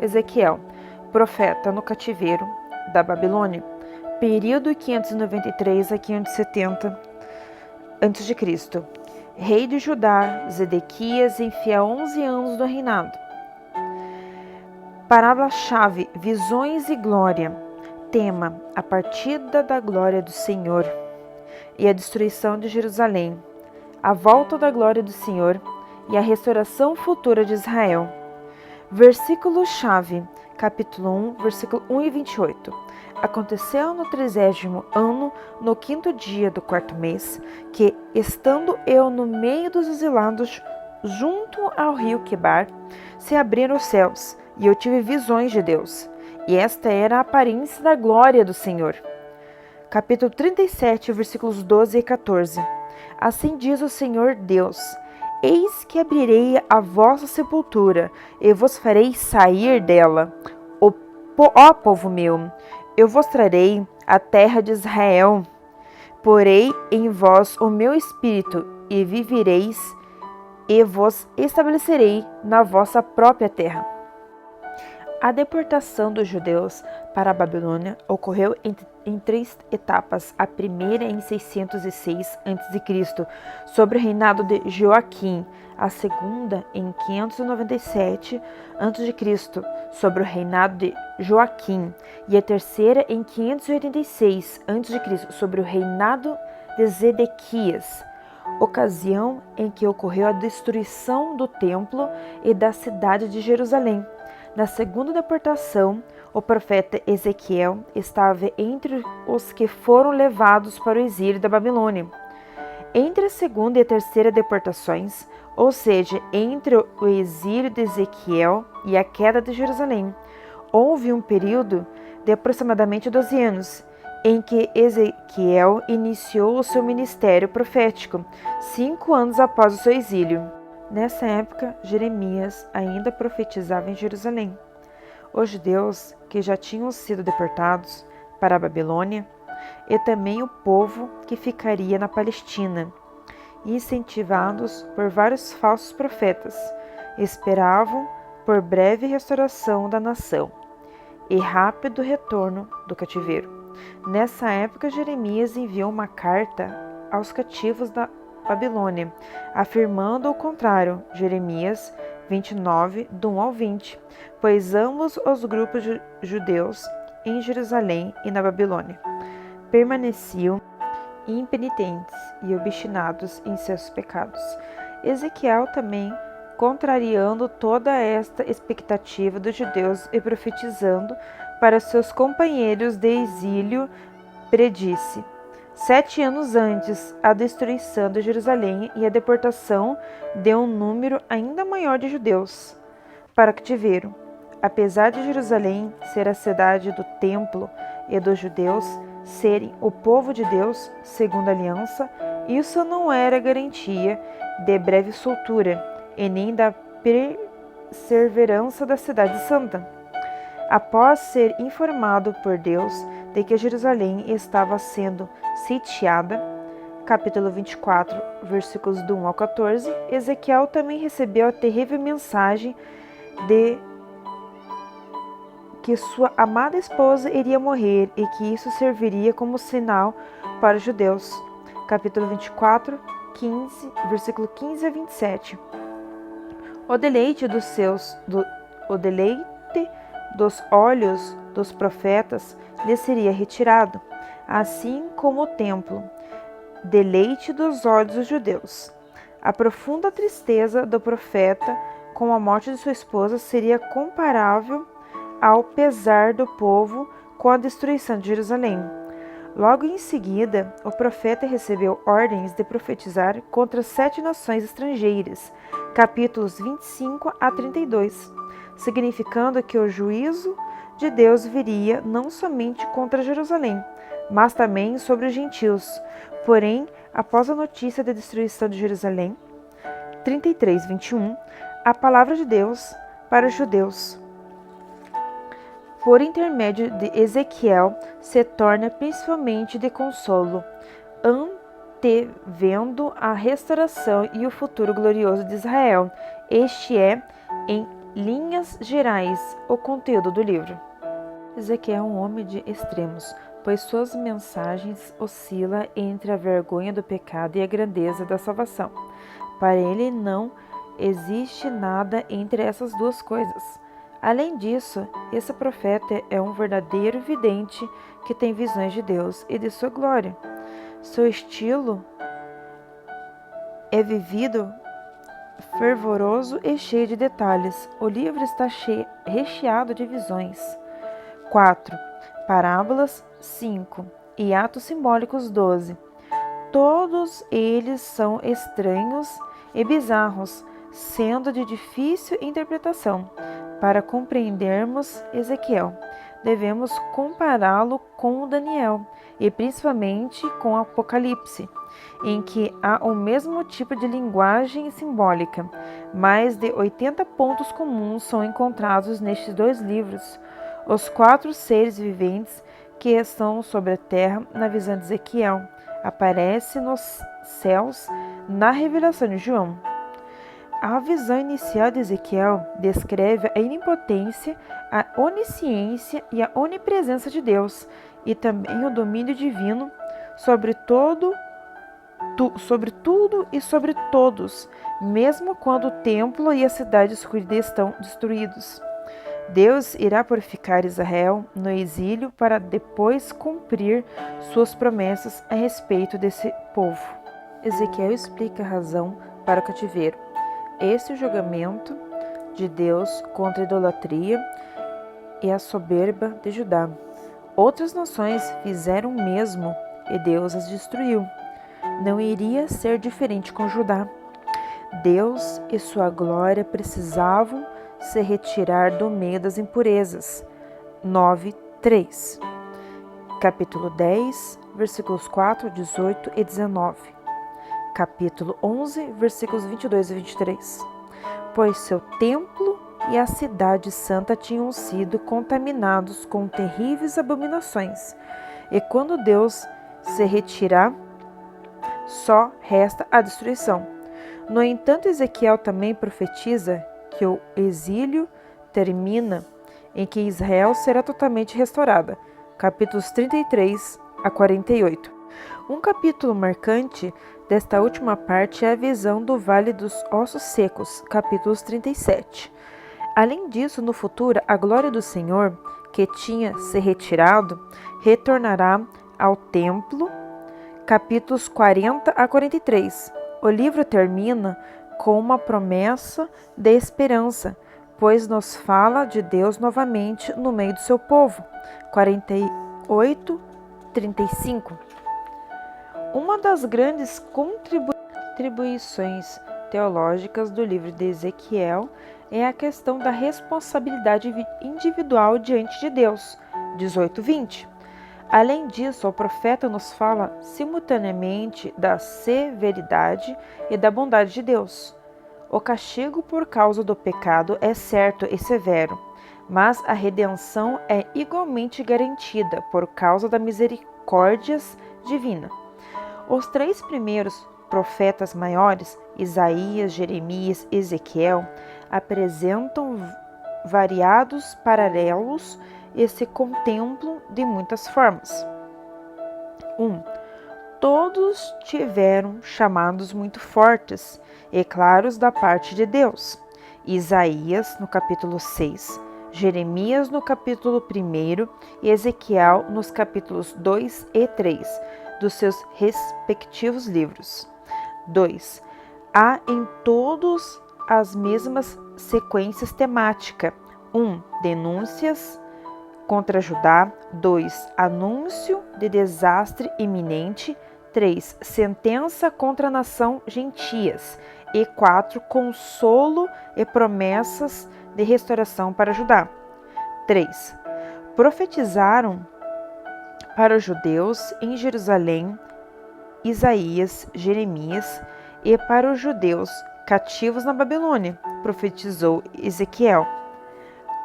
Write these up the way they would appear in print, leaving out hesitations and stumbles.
Ezequiel, profeta no cativeiro da Babilônia, período 593 a 570 a.C. Rei de Judá, Zedequias enfia 11 anos do reinado. Parábola-chave: visões e glória. Tema: a partida da glória do Senhor e a destruição de Jerusalém, a volta da glória do Senhor e a restauração futura de Israel. Versículo-chave, capítulo 1, versículo 1 e 28. Aconteceu no 30º ano, no 5º dia do 4º mês, que, estando eu no meio dos exilados, junto ao rio Quebar, se abriram os céus, e eu tive visões de Deus, e esta era a aparência da glória do Senhor. Capítulo 37, versículos 12 e 14. Assim diz o Senhor Deus: eis que abrirei a vossa sepultura, e vos farei sair dela. Ó povo meu, eu vos trarei a terra de Israel. Porei em vós o meu espírito, e vivereis, e vos estabelecerei na vossa própria terra. A deportação dos judeus para a Babilônia ocorreu em 3 etapas. A primeira em 606 a.C., sob o reinado de Joaquim. A segunda em 597 a.C., sob o reinado de Joaquim. E a terceira em 586 a.C., sob o reinado de Zedequias. Ocasião em que ocorreu a destruição do templo e da cidade de Jerusalém. Na segunda deportação, o profeta Ezequiel estava entre os que foram levados para o exílio da Babilônia. Entre a segunda e a terceira deportações, ou seja, entre o exílio de Ezequiel e a queda de Jerusalém, houve um período de aproximadamente 12 anos, em que Ezequiel iniciou o seu ministério profético, 5 anos após o seu exílio. Nessa época, Jeremias ainda profetizava em Jerusalém. Os judeus que já tinham sido deportados para a Babilônia e também o povo que ficaria na Palestina, incentivados por vários falsos profetas, esperavam por breve restauração da nação e rápido retorno do cativeiro. Nessa época, Jeremias enviou uma carta aos cativos da Babilônia, afirmando o contrário. Jeremias 29, do 1 ao 20. Pois ambos os grupos judeus em Jerusalém e na Babilônia permaneciam impenitentes e obstinados em seus pecados. Ezequiel também, contrariando toda esta expectativa dos judeus e profetizando para seus companheiros de exílio, predisse: 7 anos antes, a destruição de Jerusalém e a deportação de um número ainda maior de judeus para o cativeiro. Apesar de Jerusalém ser a cidade do templo e dos judeus serem o povo de Deus, segundo a aliança, isso não era garantia de breve soltura e nem da perseverança da cidade santa. Após ser informado por Deus de que Jerusalém estava sendo sitiada, capítulo 24, versículos do 1 ao 14, Ezequiel também recebeu a terrível mensagem de que sua amada esposa iria morrer e que isso serviria como sinal para os judeus. Capítulo 24, 15, versículo 15 a 27. O deleite dos olhos dos profetas lhe seria retirado, assim como o templo, deleite dos olhos dos judeus. A profunda tristeza do profeta com a morte de sua esposa seria comparável ao pesar do povo com a destruição de Jerusalém. Logo em seguida, o profeta recebeu ordens de profetizar contra 7 nações estrangeiras, capítulos 25 a 32, significando que o juízo de Deus viria não somente contra Jerusalém, mas também sobre os gentios. Porém, após a notícia da destruição de Jerusalém, 33, 21, a palavra de Deus para os judeus, por intermédio de Ezequiel, se torna principalmente de consolo, antevendo a restauração e o futuro glorioso de Israel. Este é, em linhas gerais, o conteúdo do livro. Ezequiel é um homem de extremos, pois suas mensagens oscilam entre a vergonha do pecado e a grandeza da salvação. Para ele não existe nada entre essas duas coisas. Além disso, esse profeta é um verdadeiro vidente que tem visões de Deus e de sua glória. Seu estilo é vivido, fervoroso e cheio de detalhes. O livro está recheado de visões. 4. Parábolas 5 e atos simbólicos 12. Todos eles são estranhos e bizarros, sendo de difícil interpretação. Para compreendermos Ezequiel, devemos compará-lo com Daniel e principalmente com Apocalipse, em que há o mesmo tipo de linguagem simbólica. Mais de 80 pontos comuns são encontrados nestes dois livros. Os 4 seres viventes que estão sobre a terra na visão de Ezequiel aparecem nos céus na revelação de João. A visão inicial de Ezequiel descreve a onipotência, a onisciência e a onipresença de Deus, e também o domínio divino sobre tudo e sobre todos, mesmo quando o templo e a cidade escolhida estão destruídos. Deus irá purificar Israel no exílio para depois cumprir suas promessas a respeito desse povo. Ezequiel explica a razão para o cativeiro. Esse é o julgamento de Deus contra a idolatria e a soberba de Judá. Outras nações fizeram o mesmo e Deus as destruiu. Não iria ser diferente com Judá. Deus e sua glória precisavam se retirar do meio das impurezas. 9:3. Capítulo 10, versículos 4, 18 e 19. Capítulo 11, versículos 22 e 23. Pois seu templo e a cidade santa tinham sido contaminados com terríveis abominações, e quando Deus se retirar, só resta a destruição. No entanto, Ezequiel também profetiza que o exílio termina em que Israel será totalmente restaurada. Capítulos 33 a 48. Um capítulo marcante desta última parte é a visão do Vale dos Ossos Secos, capítulos 37. Além disso, no futuro, a glória do Senhor, que tinha se retirado, retornará ao templo, capítulos 40 a 43. O livro termina com uma promessa de esperança, pois nos fala de Deus novamente no meio do seu povo. 48:35. Uma das grandes contribuições teológicas do livro de Ezequiel é a questão da responsabilidade individual diante de Deus. 18:20. Além disso, o profeta nos fala simultaneamente da severidade e da bondade de Deus. O castigo por causa do pecado é certo e severo, mas a redenção é igualmente garantida por causa da misericórdia divina. Os 3 primeiros profetas maiores, Isaías, Jeremias e Ezequiel, apresentam variados paralelos e se contemplam de muitas formas. 1. Todos tiveram chamados muito fortes e claros da parte de Deus. Isaías, no capítulo 6, Jeremias, no capítulo 1 e Ezequiel, nos capítulos 2 e 3, dos seus respectivos livros. 2. Há em todos as mesmas sequências temáticas. 1. Denúncias contra Judá. 2. Anúncio de desastre iminente. 3. Sentença contra a nação gentias. E 4. Consolo e promessas de restauração para Judá. 3. Profetizaram para os judeus em Jerusalém, Isaías, Jeremias, e para os judeus cativos na Babilônia, profetizou Ezequiel.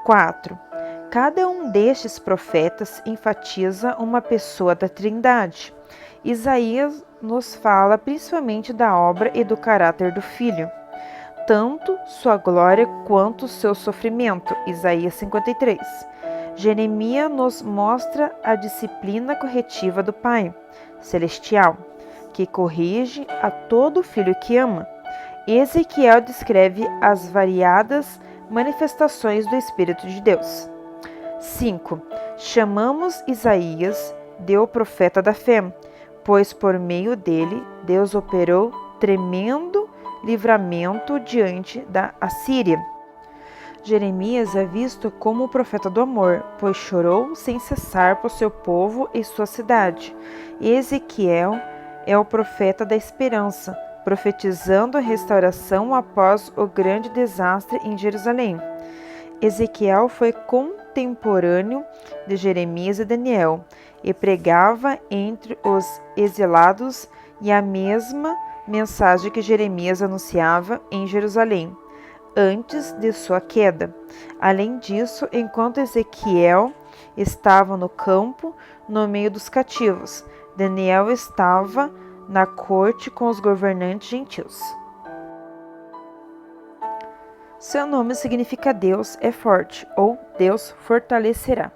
4. Cada um destes profetas enfatiza uma pessoa da Trindade. Isaías nos fala principalmente da obra e do caráter do Filho. tanto sua glória quanto seu sofrimento. Isaías 53. Jeremias nos mostra a disciplina corretiva do Pai Celestial, que corrige a todo filho que ama. Ezequiel descreve as variadas manifestações do Espírito de Deus. 5. Chamamos Isaías de o profeta da fé, pois por meio dele Deus operou tremendo livramento diante da Assíria. Jeremias é visto como o profeta do amor, pois chorou sem cessar por seu povo e sua cidade. Ezequiel é o profeta da esperança, profetizando a restauração após o grande desastre em Jerusalém. Ezequiel foi contemporâneo de Jeremias e Daniel e pregava entre os exilados e a mesma mensagem que Jeremias anunciava em Jerusalém antes de sua queda. Além disso, enquanto Ezequiel estava no campo, no meio dos cativos, Daniel estava na corte com os governantes gentios. Seu nome significa Deus é forte, ou Deus fortalecerá.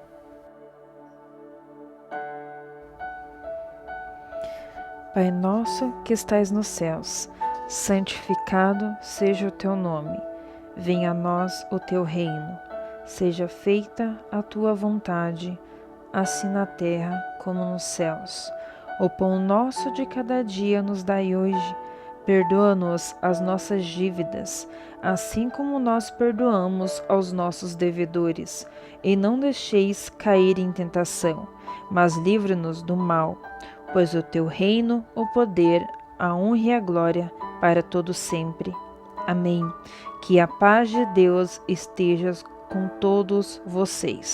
Pai nosso que estais nos céus, santificado seja o teu nome. Venha a nós o teu reino. Seja feita a tua vontade, assim na terra como nos céus. O pão nosso de cada dia nos dai hoje. Perdoa-nos as nossas dívidas, assim como nós perdoamos aos nossos devedores. E não deixeis cair em tentação, mas livra-nos do mal. Pois o teu reino, o poder, a honra e a glória para todo sempre. Amém. Que a paz de Deus esteja com todos vocês.